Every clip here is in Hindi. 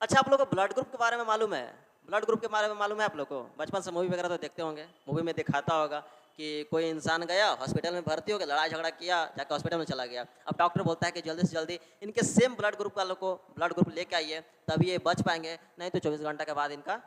अच्छा, आप लोगों को ब्लड ग्रुप के बारे में मालूम है? ब्लड ग्रुप के बारे में मालूम है आप लोग को? बचपन से मूवी वगैरह तो देखते होंगे। मूवी में दिखाता होगा कि कोई इंसान गया हॉस्पिटल में भर्ती हो गया, लड़ाई झगड़ा किया, जाकर हॉस्पिटल में चला गया। अब डॉक्टर बोलता है कि जल्दी से जल्दी इनके सेम ब्लड ग्रुप वालों को ब्लड ग्रुप लेके आइए, तभी ये बच पाएंगे, नहीं तो 24 घंटा के बाद इनका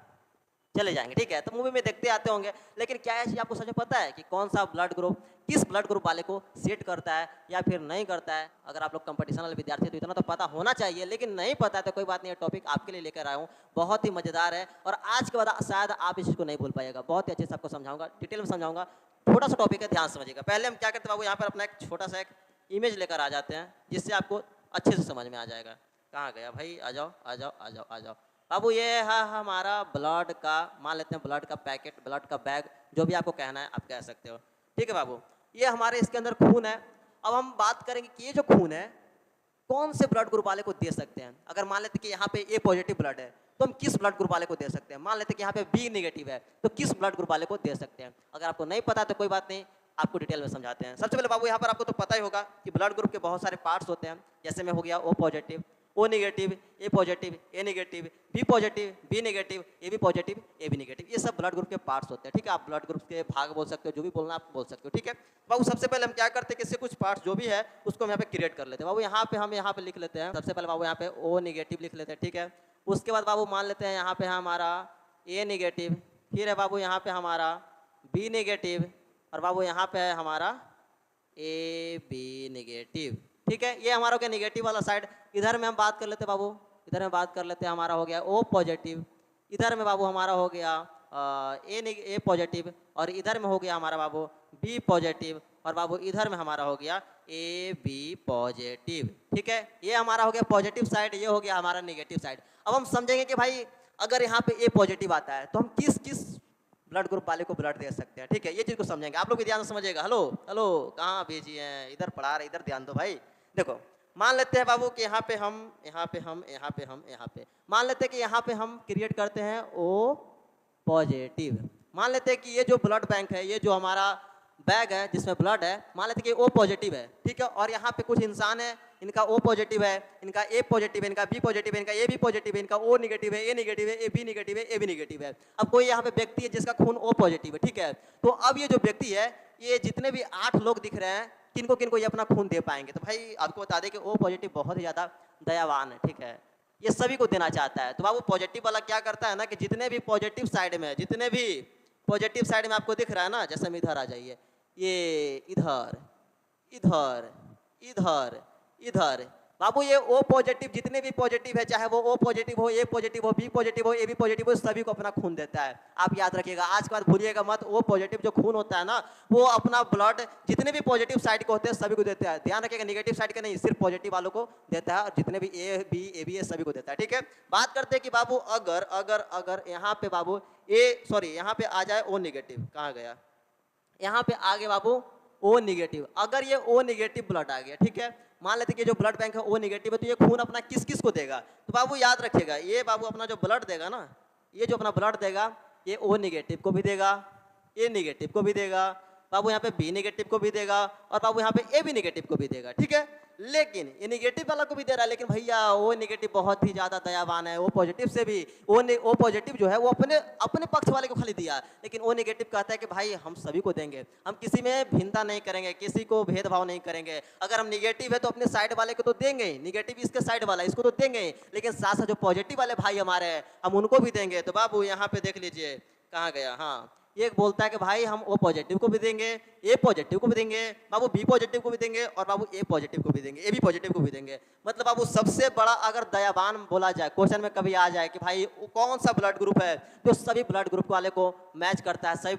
चले जाएंगे। ठीक है, तो मूवी में देखते आते होंगे, लेकिन क्या है आपको सच में पता है कि कौन सा ब्लड ग्रुप किस ब्लड ग्रुप वाले को सेट करता है या फिर नहीं करता है? अगर आप लोग कंपटीशन वाले विद्यार्थी तो इतना तो पता होना चाहिए, लेकिन नहीं पता है तो कोई बात नहीं, टॉपिक आपके लिए लेकर आया हूँ, बहुत ही मजेदार है और आज के बाद शायद आप इस चीज़ को नहीं भूल पाइएगा। बहुत ही अच्छे से आपको समझाऊंगा, डिटेल में समझाऊंगा। छोटा सा टॉपिक है, ध्यान समझिएगा। पहले हम क्या करते हैं बाबू, यहाँ पर अपना एक छोटा सा एक इमेज लेकर आ जाते हैं, जिससे आपको अच्छे से समझ में आ जाएगा। कहाँ गया भाई? आ जाओ आ जाओ आ जाओ आ जाओ। बाबू ये है हमारा ब्लड का, मान लेते हैं ब्लड का पैकेट, ब्लड का बैग, जो भी आपको कहना है आप कह सकते हो। ठीक है बाबू, ये हमारे इसके अंदर खून है। अब हम बात करेंगे कि ये जो खून है कौन से ब्लड ग्रुप वाले को दे सकते हैं। अगर मान लेते कि यहाँ पे ए पॉजिटिव ब्लड है तो हम किस ब्लड ग्रुप वाले को दे सकते हैं। मान लेते कि यहाँ पे बी नेगेटिव है तो किस ब्लड ग्रुप वाले को दे सकते हैं। अगर आपको नहीं पता तो कोई बात नहीं, आपको डिटेल में समझाते हैं। सबसे पहले बाबू यहाँ पर आपको तो पता ही होगा कि ब्लड ग्रुप के बहुत सारे पार्ट्स होते हैं, जैसे में हो गया O positive, O negative, A positive, A negative, B positive, B negative, A B positive, A B negative. ये सब ब्लड ग्रुप के पार्ट्स होते हैं। ठीक है, आप ब्लड ग्रुप के भाग बोल सकते हो, जो भी बोलना आप बोल सकते हो। ठीक है बाबू, सबसे पहले हम क्या करते हैं कि इससे कुछ पार्ट्स जो भी है उसको हम यहाँ पे क्रिएट कर लेते हैं। बाबू हम यहाँ पे लिख लेते हैं, सबसे पहले बाबू यहाँ पे ओ नेगेटिव लिख लेते हैं। ठीक है, उसके बाद बाबू मान लेते हैं यहाँ पे हमारा ए नेगेटिव, फिर है बाबू यहाँ पे हमारा बी नेगेटिव, और बाबू यहाँ पे है हमारा ए बी नेगेटिव। ठीक है, ये हमारा हो गया नेगेटिव वाला साइड। इधर में हम बात कर लेते हैं बाबू, इधर में बात कर लेते हैं, हमारा हो गया ओ पॉजिटिव, इधर में बाबू हमारा हो गया ए पॉजिटिव, और इधर में हो गया हमारा बाबू बी पॉजिटिव, और बाबू इधर में हमारा हो गया ए बी पॉजिटिव। ठीक है, ये हमारा हो गया पॉजिटिव साइड, ये हो गया हमारा नेगेटिव साइड। अब हम समझेंगे कि भाई अगर यहाँ पे ए पॉजिटिव आता है तो हम किस किस ब्लड ग्रुप वाले को ब्लड दे सकते हैं। ठीक है, ये चीज़ को समझेंगे, आप लोग भी ध्यान से समझिएगा। हेलो हेलो, कहाँ भेजी हैं? इधर पढ़ा रहे, इधर ध्यान दो भाई। देखो, मान लेते हैं बाबू कि यहाँ पे मान लेते हैं कि यहाँ पे हम क्रिएट करते हैं ओ पॉजिटिव। मान लेते हैं कि ये जो ब्लड बैंक है, ये जो हमारा बैग है जिसमें ब्लड है, मान लेते हैं कि ओ पॉजिटिव है। ठीक है, और यहाँ पे कुछ इंसान है, इनका ओ पॉजिटिव है, इनका ए पॉजिटिव है, इनका बी पॉजिटिव है, इनका ए बी पॉजिटिव है, इनका ओ नेगेटिव है, ए नेगेटिव है, ए बी नेगेटिव है, ए बी नेगेटिव है। अब कोई यहाँ पे व्यक्ति है जिसका खून ओ पॉजिटिव है। ठीक है, तो अब ये जो व्यक्ति है, ये जितने भी 8 लोग दिख रहे हैं, किनको किनको ये अपना खून दे पाएंगे? तो भाई आपको बता दें कि ओ पॉजिटिव बहुत ही ज़्यादा दयावान है। ठीक है, ये सभी को देना चाहता है। तो बाबू पॉजिटिव वाला क्या करता है ना कि जितने भी पॉजिटिव साइड में, जितने भी पॉजिटिव साइड में आपको दिख रहा है ना, जैसे हम इधर आ जाइए, ये इधर इधर इधर इधर, बाबू ये ओ पॉजिटिव जितने भी पॉजिटिव है, चाहे वो ओ पॉजिटिव हो, ए पॉजिटिव हो, बी पॉजिटिव हो, ए बी पॉजिटिव हो, सभी को अपना खून देता है। आप याद रखिएगा, आज के बाद भूलिएगा मत, ओ पॉजिटिव जो खून होता है ना, वो अपना ब्लड जितने भी पॉजिटिव साइड के होते हैं सभी को देता है। ध्यान रखिएगा, नेगेटिव साइड के नहीं, सिर्फ पॉजिटिव वालों को देता है, और जितने भी ए बी सभी को देता है। ठीक है, बात करते हैं कि बाबू अगर अगर अगर यहाँ पे बाबू यहाँ पे आ जाए ओ नेगेटिव, कहाँ गया? यहाँ पे आगे बाबू ओ नेगेटिव, अगर ये ओ नेगेटिव ब्लड आ गया, ठीक है, मान लेते कि जो ब्लड बैंक है ओ नेगेटिव है, तो ये खून अपना किस किस को देगा? तो बाबू याद रखिएगा, ये बाबू अपना जो ब्लड देगा ना, ये जो अपना ब्लड देगा, ये ओ नेगेटिव को भी देगा, ए नेगेटिव को भी देगा, बाबू यहाँ पे बी नेगेटिव को भी देगा, और बाबू यहाँ पे ए बी नेगेटिव को भी देगा। ठीक है, लेकिन ये नेगेटिव वाला को भी दे रहा है, लेकिन भैया ओ नेगेटिव बहुत ही ज्यादा दयावान है, ओ पॉजिटिव से भी ओ पॉजिटिव जो है वो अपने अपने पक्ष वाले को खाली दिया, लेकिन ओ नेगेटिव कहता है कि भाई हम सभी को देंगे, हम किसी में भिन्नता नहीं करेंगे, किसी को भेदभाव नहीं करेंगे। अगर हम नेगेटिव है तो अपने साइड वाले को तो देंगे ही, नेगेटिव इसके साइड वाला इसको तो देंगे ही, लेकिन साथ साथ जो पॉजिटिव वाले भाई हमारे हैं हम उनको भी देंगे। तो बाबू यहाँ पे देख लीजिए, कहाँ गया? हाँ, एक बोलता है कि भाई हम ओ पॉजिटिव को भी देंगे, ए पॉजिटिव को भी देंगे, बाबू बी पॉजिटिव को भी देंगे, और बाबू ए पॉजिटिव को भी देंगे, ए बी पॉजिटिव को भी देंगे। मतलब बाबू सबसे बड़ा अगर दयावान बोला जाए, क्वेश्चन में कभी आ जाए कि भाई कौन सा ब्लड ग्रुप है जो सभी ब्लड ग्रुप वाले को मैच करता है, सभी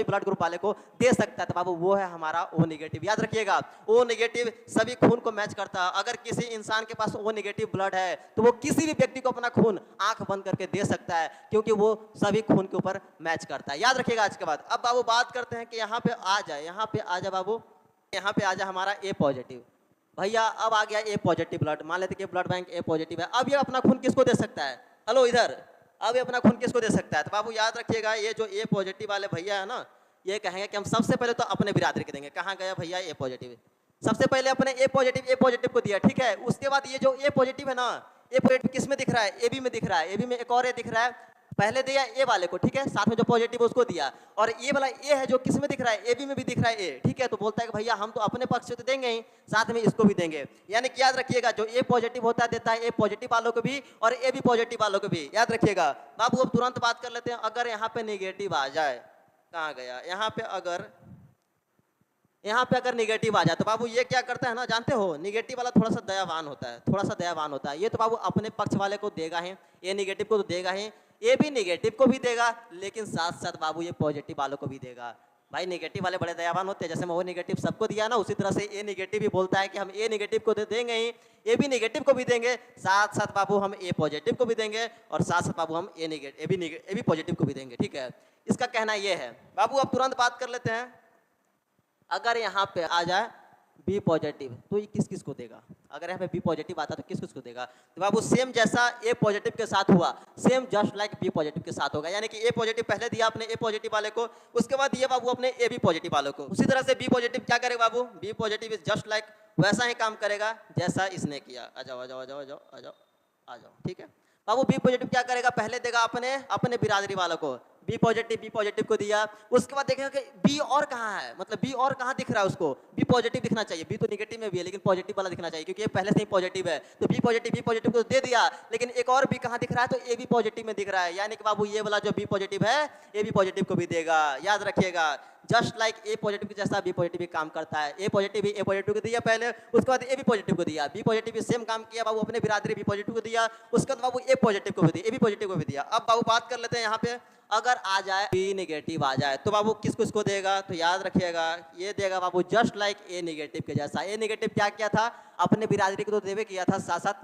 ब्लड ग्रुप वाले को दे सकता है, तो बाबू वो है हमारा ओ नेगेटिव। याद रखिएगा, ओ नेगेटिव सभी खून को मैच करता है। अगर किसी इंसान के पास ओ नेगेटिव ब्लड है तो वो किसी भी व्यक्ति को अपना खून आंख बंद करके दे सकता है, क्योंकि वो सभी खून के ऊपर मैच करता है। याद रखिएगा आज के बाद। अब बाबू बात करते हैं कि यहाँ पे आ जाए बाबू, यहाँ पे आ जाए हमारा ए पॉजिटिव। भैया अब आ गया ए पॉजिटिव ब्लड, मान लेते कि ब्लड बैंक ए पॉजिटिव है, अब ये अपना खून किसको दे सकता है? हेलो इधर, अब ये अपना खून किसको दे सकता है? तो बाबू याद रखिएगा, ये जो ए पॉजिटिव वाले भैया है ना, ये कहेंगे कि हम सबसे पहले तो अपने बिरादरी के देंगे। कहाँ गया भैया ए पॉजिटिव? सबसे पहले अपने ए पॉजिटिव को दिया। ठीक है, उसके बाद ये जो ए पॉजिटिव है ना, ए पॉजिटिव किस में दिख रहा है, ए बी में दिख रहा है, ए बी में एक और ए दिख रहा है, पहले दिया ए वाले को, ठीक है, साथ में जो पॉजिटिव है उसको दिया, और ये वाला ए है जो किस में दिख रहा है, ए बी में भी दिख रहा है ए, ठीक है, तो बोलता है कि भैया हम तो अपने पक्ष से तो देंगे ही, साथ में इसको भी देंगे। यानी कि याद रखिएगा जो ए पॉजिटिव होता है देता है ए पॉजिटिव वालों को भी और ए बी पॉजिटिव वालों को भी, याद रखिएगा। बाबू अब तुरंत बात कर लेते हैं, अगर यहाँ पे नेगेटिव आ जाए, कहाँ गया, यहाँ पे अगर निगेटिव आ जाए तो बाबू ये क्या करता है ना, जानते हो, निगेटिव वाला थोड़ा सा दयावान होता है, थोड़ा सा दयावान होता है। ये तो बाबू अपने पक्ष वाले को देगा ही, ये निगेटिव को तो देगा ही, ये भी निगेटिव को भी देगा, लेकिन साथ साथ बाबू ये पॉजिटिव वालों को भी देगा। भाई निगेटिव वाले बड़े दयावान होते हैं, जैसे मैं वो निगेटिव सबको दिया ना, उसी तरह से ए निगेटिव भी बोलता है कि हम ए निगेटिव को देंगे ही, ए भी निगेटिव को भी देंगे, साथ साथ बाबू हम ए पॉजिटिव को भी देंगे, और साथ साथ बाबू हम ए भी पॉजिटिव को भी देंगे, ठीक है। इसका कहना ये है। बाबू अब तुरंत बात कर लेते हैं, अगर यहाँ पे आ जाए बी पॉजिटिव तो ये किस किस को देगा, अगर यहाँ पे बी पॉजिटिव आता तो किस किस को देगा, तो बाबू सेम जैसा ए पॉजिटिव के साथ हुआ, same just like B positive के साथ होगा। यानी कि ए पॉजिटिव पहले दिया अपने ए पॉजिटिव वाले को, उसके बाद दिया बाबू अपने ए बी पॉजिटिव वाले को, उसी तरह से बी पॉजिटिव क्या करेगा बाबू, B positive is just like वैसा ही काम करेगा जैसा इसने किया। आ जाओ आ जाओ आ जाओ आ जाओ आ जाओ आ जाओ, ठीक है। बाबू बी पॉजिटिव क्या करेगा, पहले देगा अपने बिरादरी वालों को, बी पॉजिटिव को दिया, उसके बाद देखेगा कि बी और कहाँ है, मतलब बी और कहाँ दिख रहा है उसको, बी पॉजिटिव दिखना चाहिए, बी तो निगेटिव में भी है लेकिन पॉजिटिव वाला दिखना चाहिए क्योंकि ये पहले से ही पॉजिटिव है, तो बी पॉजिटिव को दे दिया, लेकिन एक और बी कहाँ दिख रहा है, तो ए बी पॉजिटिव में दिख रहा है। यानी कि बाबू ये वाला जो बी पॉजिटिव है ए बी पॉजिटिव को भी देगा, याद रखिएगा। जस्ट लाइक ए पॉजिटिव के जैसा बी पॉजिटिव भी काम करता है, ए पॉजिटिव को दिया पहले, उसके बाद ए बी पॉजिटिव को दिया, बी पॉजिटिव भी सेम काम किया बाबू, अपने बिरादरी बी पॉजिटिव को दिया, उसके बाद बाबू ए पॉजिटिव को भी दिया, ए बी पॉजिटिव को भी दिया। अब बाबू बात कर लेते हैं यहाँ पे, अगर आ जाए बी निगेटिव आ जाए तो बाबू किस किसको देगा, तो याद रखिएगा ये देगा बाबू जस्ट लाइक ए निगेटिव के जैसा। ए निगेटिव क्या किया था, अपने बिरादरी को तो देवे किया था, साथ साथ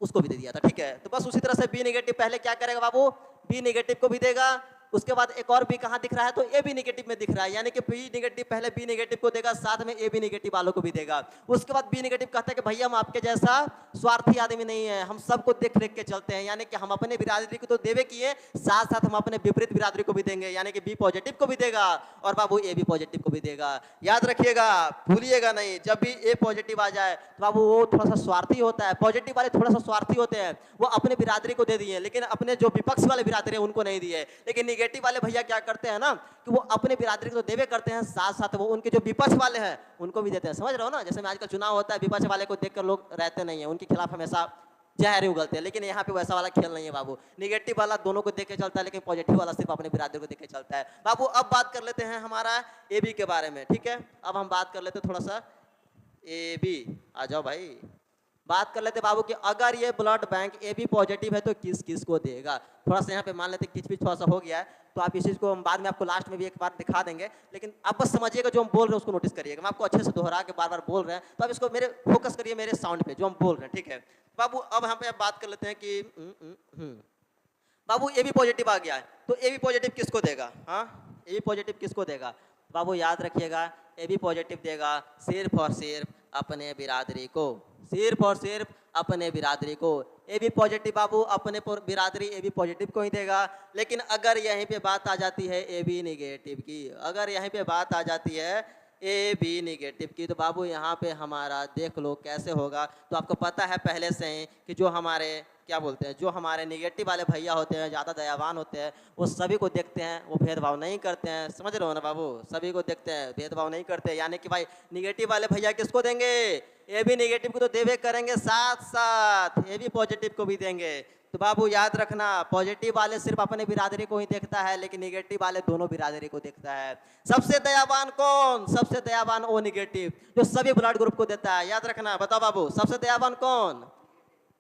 उसको भी दे दिया था, ठीक है। तो बस उसी तरह से बी निगेटिव पहले क्या करेगा बाबू, बी निगेटिव को भी देगा, उसके बाद एक और बी कहाँ दिख रहा है, तो ए बी निगेटिव में दिख रहा है, यानी कि बी निगेटिव पहले बी निगेटिव को देगा, साथ में ए बी निगेटिव वालों को भी देगा। उसके बाद बी निगेटिव कहता है कि भैया हम आपके जैसा स्वार्थी आदमी नहीं है, हम सबको देख रेख के चलते हैं, यानी कि हम अपने बिरादरी को तो देवे किए, साथ साथ हम अपने विपरीत बिरादरी को भी देंगे, यानी कि बी पॉजिटिव को भी देगा और बाबू ए बी पॉजिटिव को भी देगा। याद रखिएगा, भूलिएगा नहीं, जब भी ए पॉजिटिव आ जाए तो बाबू वो थोड़ा सा स्वार्थी होता है, पॉजिटिव वाले थोड़ा सा स्वार्थी होते हैं, वो अपने बिरादरी को दे दिए लेकिन अपने जो विपक्ष वाले बिरादरी है उनको नहीं दिए। लेकिन निगेटिव वाले भैया क्या करते हैं ना कि वो अपने बिरादरी को तो देवे करते हैं, साथ साथ वो उनके जो विपक्ष वाले हैं उनको भी देते हैं। समझ रहे हो ना, जैसे में आजकल चुनाव होता है, विपक्ष वाले को देखकर लोग रहते नहीं है, उनके खिलाफ हमेशा जहर उगलते हैं, लेकिन यहाँ पे वैसा वाला खेल नहीं है बाबू। निगेटिव वाला दोनों को देख के चलता है, लेकिन पॉजिटिव वाला सिर्फ अपने बिरादरी को देख के चलता है। बाबू अब बात कर लेते हैं हमारा ए बी के बारे में, ठीक है। अब हम बात कर लेते हैं थोड़ा सा ए बी, आ जाओ भाई, बात कर लेते बाबू कि अगर ये blood bank A B positive है तो किस किस को देगा। थोड़ा सा यहाँ पे मान लेते किच पिच थोड़ा सा हो गया है, तो आप इस चीज़ को हम बाद में आपको लास्ट में भी एक बार दिखा देंगे, लेकिन आप बस समझिएगा जो हम बोल रहे हैं उसको नोटिस करिएगा। मैं आपको अच्छे से दोहरा के बार बार बोल रहे हैं, तो आप इसको मेरे फोकस करिए मेरे साउंड पे जो हम बोल रहे हैं, ठीक है। बाबू अब यहाँ पे बात कर लेते हैं कि बाबू ए बी पॉजिटिव आ गया है, तो ए बी पॉजिटिव किसको देगा, हाँ ए बी पॉजिटिव किसको देगा बाबू, याद रखिएगा ए बी पॉजिटिव देगा सिर्फ और सिर्फ अपने बिरादरी को, सिर्फ और सिर्फ अपने बिरादरी को। ए बी पॉजिटिव बाबू अपने बिरादरी ए बी पॉजिटिव को ही देगा। लेकिन अगर यहीं पे बात आ जाती है ए बी निगेटिव की, अगर यहीं पे बात आ जाती है ए बी निगेटिव की, तो बाबू यहाँ पे हमारा देख लो कैसे होगा। तो आपको पता है पहले से ही कि जो हमारे क्या बोलते हैं, जो हमारे निगेटिव वाले भैया होते हैं, ज़्यादा दयावान होते हैं, वो सभी को देखते हैं, वो भेदभाव नहीं करते हैं। समझ रहे हो ना बाबू, सभी को देखते हैं, भेदभाव नहीं करते। यानी कि भाई निगेटिव वाले भैया किसको देंगे, ए बी निगेटिव को तो देवे करेंगे, साथ साथ ए बी पॉजिटिव को भी देंगे। तो बाबू याद रखना, पॉजिटिव वाले सिर्फ अपने बिरादरी को ही देखता है, लेकिन निगेटिव वाले दोनों बिरादरी को देखता है। सबसे दयावान कौन, सबसे दयावान ओ निगेटिव जो सभी ब्लड ग्रुप को देता है। याद रखना, बताओ बाबू सबसे दयावान कौन,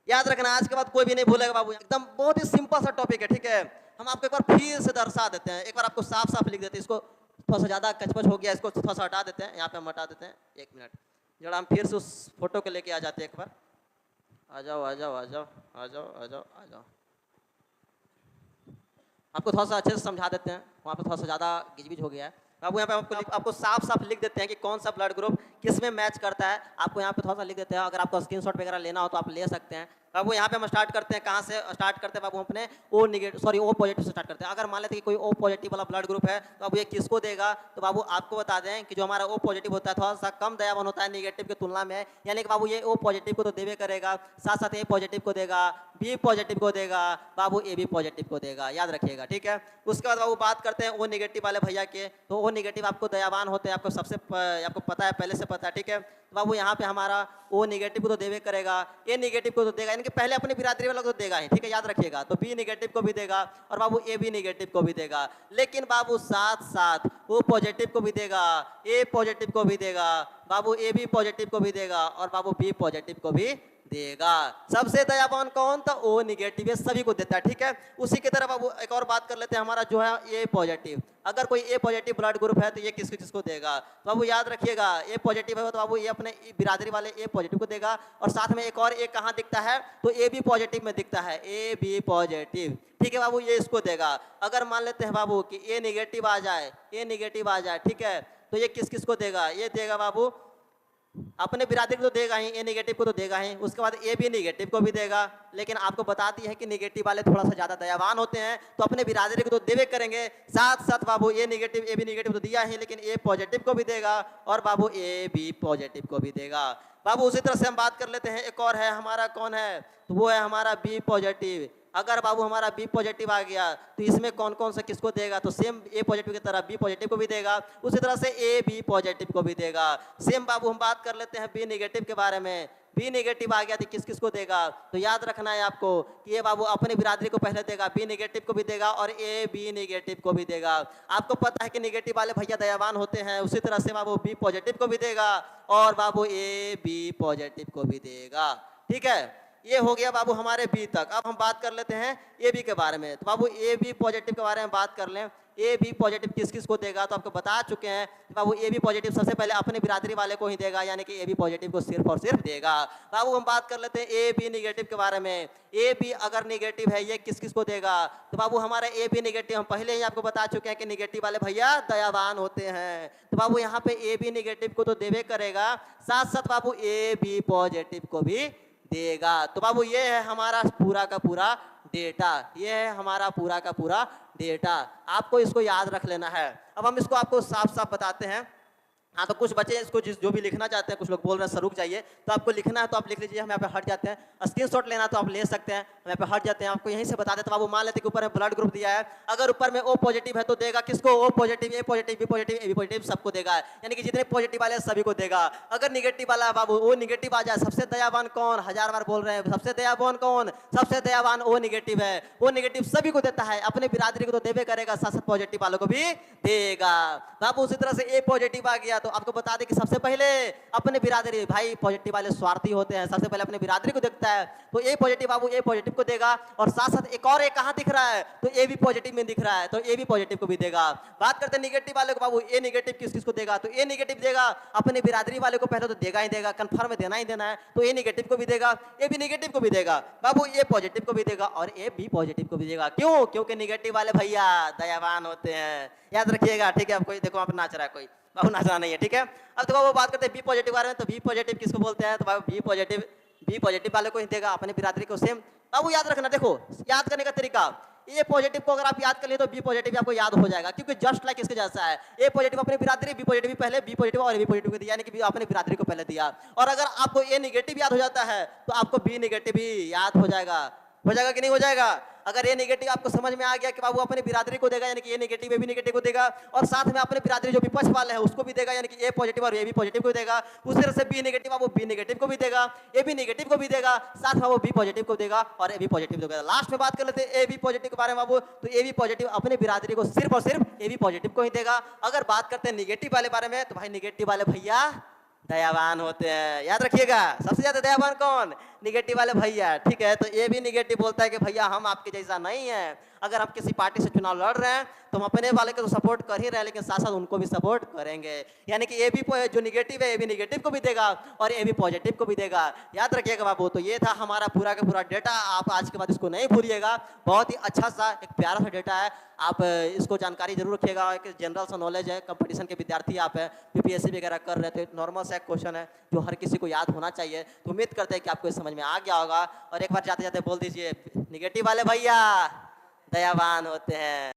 याद रखना, आज के बाद कोई भी नहीं भूलेगा बाबू। एकदम बहुत ही सिंपल सा टॉपिक है, ठीक है। हम आपको एक बार फिर से दर्शा देते हैं, एक बार आपको साफ साफ लिख देते हैं। इसको थोड़ा सा ज़्यादा कचपच हो गया, इसको थोड़ा सा हटा देते हैं, यहाँ पे हम हटा देते हैं। एक मिनट जरा हम फिर से उस फोटो को लेके आ जाते हैं एक बार। आ जाओ आ जाओ आ जाओ आ जाओ आ जाओ आ जाओ, आपको थोड़ा सा अच्छे से समझा देते हैं, वहाँ पे थोड़ा सा ज़्यादा गिजबिज हो गया है। बाबू यहाँ पे आपको साफ साफ लिख देते हैं कि कौन सा ब्लड ग्रुप किस में मैच करता है। आपको यहाँ पे थोड़ा सा लिख देते हैं, अगर आपको स्क्रीनशॉट वगैरह लेना हो तो आप ले सकते हैं। बाबू यहाँ पे हम स्टार्ट करते हैं, कहाँ से स्टार्ट करते हैं बाबू, अपने O negative sorry O positive से स्टार्ट करते हैं। अगर मान लेते हैं कि कोई ओ पॉजिटिव वाला ब्लड ग्रुप है तो बाबू ये किसको देगा, तो बाबू आपको बता दें कि जो हमारा ओ पॉजिटिव होता है थोड़ा सा कम दयावान होता है निगेटिव की तुलना में, यानी कि बाबू ये ओ पॉजिटिव को तो देवे करेगा, साथ साथ ए पॉजिटिव को देगा, बी पॉजिटिव को देगा, बाबू ए बी पॉजिटिव को देगा, याद रखिएगा, ठीक है। उसके बाद बाबू बात करते हैं ओ निगेटिव वाले भैया के, तो ओ निगेटिव आपको दयावान होते हैं, आपको पता है, पहले से पता है, ठीक है। तो बाबू यहाँ पे हमारा ओ निगेटिव को तो देवे करेगा, ए निगेटिव को तो देगा, यानी कि पहले अपने बिरादरी वाला को तो देगा ही, ठीक है, याद रखिएगा। तो बी निगेटिव को भी देगा और बाबू ए बी निगेटिव को भी देगा, लेकिन बाबू साथ साथ ओ पॉजिटिव को भी देगा, ए पॉजिटिव को भी देगा, बाबू ए बी पॉजिटिव को भी देगा और बाबू बी पॉजिटिव को भी देगा। सबसे दयावान कौन था, ओ निगेटिव, ये सभी को देता है, ठीक है। उसी की तरह बाबू एक और बात कर लेते हैं, हमारा जो है ए पॉजिटिव, अगर कोई ए पॉजिटिव ब्लड ग्रुप है तो ये किसको किसको देगा, तो बाबू याद रखिएगा ए पॉजिटिव है तो बाबू ये अपने बिरादरी वाले ए पॉजिटिव को देगा, और साथ में एक और ए कहाँ दिखता है, तो ए बी पॉजिटिव में दिखता है, ए बी पॉजिटिव, ठीक है बाबू, ये इसको देगा। अगर मान लेते हैं बाबू कि ए निगेटिव आ जाए, ए निगेटिव आ जाए, ठीक है, तो ये किस किस को देगा, ये देगा बाबू अपने बिरादरी को तो देगा ही, ए निगेटिव को तो देगा ही, उसके बाद ए बी निगेटिव को भी देगा, लेकिन आपको बताती है कि निगेटिव वाले थोड़ा सा ज़्यादा दयावान होते हैं तो अपने बिरादरी को तो देवे करेंगे, साथ साथ बाबू ए निगेटिव ए बी निगेटिव तो दिया ही, लेकिन ए पॉजिटिव को भी देगा और बाबू ए बी पॉजिटिव को भी देगा। बाबू उसी तरह से हम बात कर लेते हैं, एक और है हमारा, कौन है, तो वो है हमारा बी पॉजिटिव। अगर बाबू हमारा बी पॉजिटिव आ गया तो इसमें कौन कौन सा किसको देगा, तो सेम ए पॉजिटिव की तरह बी पॉजिटिव को भी देगा, उसी तरह से ए बी पॉजिटिव को भी देगा। सेम बाबू हम बात कर लेते हैं बी निगेटिव के बारे में, बी निगेटिव आ गया तो किस किस को देगा, तो याद रखना है आपको कि ये बाबू अपनी बिरादरी को पहले देगा, बी निगेटिव को भी देगा और ए बी निगेटिव को भी देगा। आपको पता है कि निगेटिव वाले भैया दयावान होते हैं, उसी तरह से बाबू बी पॉजिटिव को भी देगा और बाबू ए बी पॉजिटिव को भी देगा, ठीक है। ये हो गया बाबू हमारे बी तक। अब हम बात कर लेते हैं ए बी के बारे में, तो बाबू ए बी पॉजिटिव के बारे में बात कर लें, ए बी पॉजिटिव किस किस को देगा, तो आपको बता चुके हैं कि बाबू ए बी पॉजिटिव सबसे पहले अपने बिरादरी वाले को ही देगा, यानी कि ए बी पॉजिटिव को सिर्फ और सिर्फ देगा। बाबू हम बात कर लेते हैं ए बी निगेटिव के बारे में, ए बी अगर निगेटिव है ये किस किस को देगा, तो बाबू हमारा ए बी निगेटिव हम पहले ही आपको बता चुके हैं कि निगेटिव वाले भैया दयावान होते हैं, तो बाबू यहाँ पे ए बी निगेटिव को तो देवे करेगा, साथ साथ बाबू ए बी पॉजिटिव को भी देगा। तो बाबू ये है हमारा पूरा का पूरा डेटा, ये है हमारा पूरा का पूरा डेटा, आपको इसको याद रख लेना है। अब हम इसको आपको साफ साफ बताते हैं। हाँ, तो कुछ बच्चे इसको जो भी लिखना चाहते हैं, कुछ लोग बोल रहे हैं सर रुक जाइए, तो आपको लिखना है तो आप लिख लीजिए, हम यहाँ पे हट जाते हैं, स्क्रीनशॉट लेना तो आप ले सकते हैं, हम यहाँ पे हट जाते हैं, आपको यहीं से बता देते हैं। बाबू मान लेते हैं कि ऊपर में ब्लड ग्रुप दिया है, अगर ऊपर में ओ पॉजिटिव है तो देगा किसको, O positive, A positive, B positive, A B positive सबको देगा, यानी कि जितने पॉजिटिव वाले सभी को देगा। अगर निगेटिव वाला बाबू ओ निगेटिव आ जाए, सबसे दयावान कौन, 1000 बार बोल रहे हैं, सबसे दयावान कौन, सबसे दयावान ओ निगेटिव है, ओ निगेटिव सभी को देता है, अपने बिरादरी को तो देवे करेगा, साथ साथ पॉजिटिव वालों को भी देगा। बाबू उसी तरह से ए पॉजिटिव आ गया तो आपको बता दें कि सबसे पहले अपने बिरादरी, भाई पॉजिटिव वाले स्वार्थी होते हैं, सबसे पहले अपने बिरादरी को देखता है, तो ए पॉजिटिव बाबू ए पॉजिटिव को देगा, और साथ साथ एक और ए कहां दिख रहा है, तो ए बी पॉजिटिव में दिख रहा है, तो ए बी पॉजिटिव को भी देगा। बात करते हैं निगेटिव वाले को, बाबू ए निगेटिव किस किस को देगा, तो ए निगेटिव देगा अपने बिरादरी वाले को पहले तो देगा ही देगा, कंफर्म देना ही देना है, तो ए निगेटिव को भी देगा, ए बी निगेटिव को भी देगा, बाबू ए पॉजिटिव को भी देगा और ए बी पॉजिटिव को भी देगा। क्यों, क्योंकि निगेटिव वाले भैया दयावान होते हैं, याद रखिएगा, ठीक है। अब कोई देखो आप नाच रहा है, कोई बाबू नाचना नहीं है, ठीक है। अब तो वो बात करते हैं बी पॉजिटिव बारे में, तो बी पॉजिटिव किसको बोलते हैं, तो बाबू बी पॉजिटिव वाले को ही देगा, अपने बिरादरी को सेम। बाबू याद रखना, देखो याद करने का तरीका, ए पॉजिटिव को अगर आप याद कर लिए तो बी पॉजिटिव आपको याद हो जाएगा, क्योंकि जस्ट लाइक इसके जैसा है। ए पॉजिटिव अपने बिरादरी, बी पॉजिटिव पहले, बी पॉजिटिव और बी पॉजिटिव को दिया, यानी कि अपने बिरादरी को पहले दिया। और अगर आपको ए निगेटिव याद हो जाता है तो आपको बी निगेटिव भी याद हो जाएगा कि नहीं हो जाएगा। अगर ए निगेटिव आपको समझ में आ गया कि बाबू अपने बिरादरी को देगा, यानी कि ए निगेटिव ए बी निगेटिव को देगा, और साथ में अपने बिरादरी जो विपक्ष वाले हैं उसको भी देगा, यानी कि ए पॉजिटिव और ए बी पॉजिटिव को देगा। उस तरह से बी निगेटिव बाबू बी निगेटिव को भी देगा, ए बी निगेटिव को भी देगा, साथ में वो बी पॉजिटिव को देगा और ए बी पॉजिटिव को देगा। लास्ट में बात कर लेते हैं ए बी पॉजिटिव के बारे में बाबू, तो ए बी पॉजिटिव अपने बिरादरी को सिर्फ और सिर्फ ए बी पॉजिटिव को ही देगा। अगर बात करते हैं निगेटिव वाले बारे में, तो भाई निगेटिव वाले भैया दयावान होते हैं, याद रखिएगा, सबसे ज्यादा दयावान कौन, निगेटिव वाले भैया, ठीक है। तो ये भी निगेटिव बोलता है कि भैया हम आपके जैसा नहीं है, अगर हम किसी पार्टी से चुनाव लड़ रहे हैं तो हम अपने वाले को तो सपोर्ट कर ही रहे हैं, लेकिन साथ साथ उनको भी सपोर्ट करेंगे, यानी कि ए बी जो निगेटिव है ए बी निगेटिव को भी देगा और ए बी पॉजिटिव को भी देगा, याद रखिएगा बाबू। तो ये था हमारा पूरा का पूरा डेटा, आप आज के बाद इसको नहीं भूलिएगा, बहुत ही अच्छा सा एक प्यारा सा डेटा है, आप इसको जानकारी जरूर रखिएगा। एक जनरल सा नॉलेज है, कंपटीशन के विद्यार्थी आप हैं, पीपीएससी वगैरह कर रहे थे, नॉर्मल सा एक क्वेश्चन है जो हर किसी को याद होना चाहिए, तो उम्मीद करते हैं कि आपको समझ में आ गया होगा। और एक बार जाते जाते बोल दीजिए, निगेटिव वाले भैया दयावान होते हैं।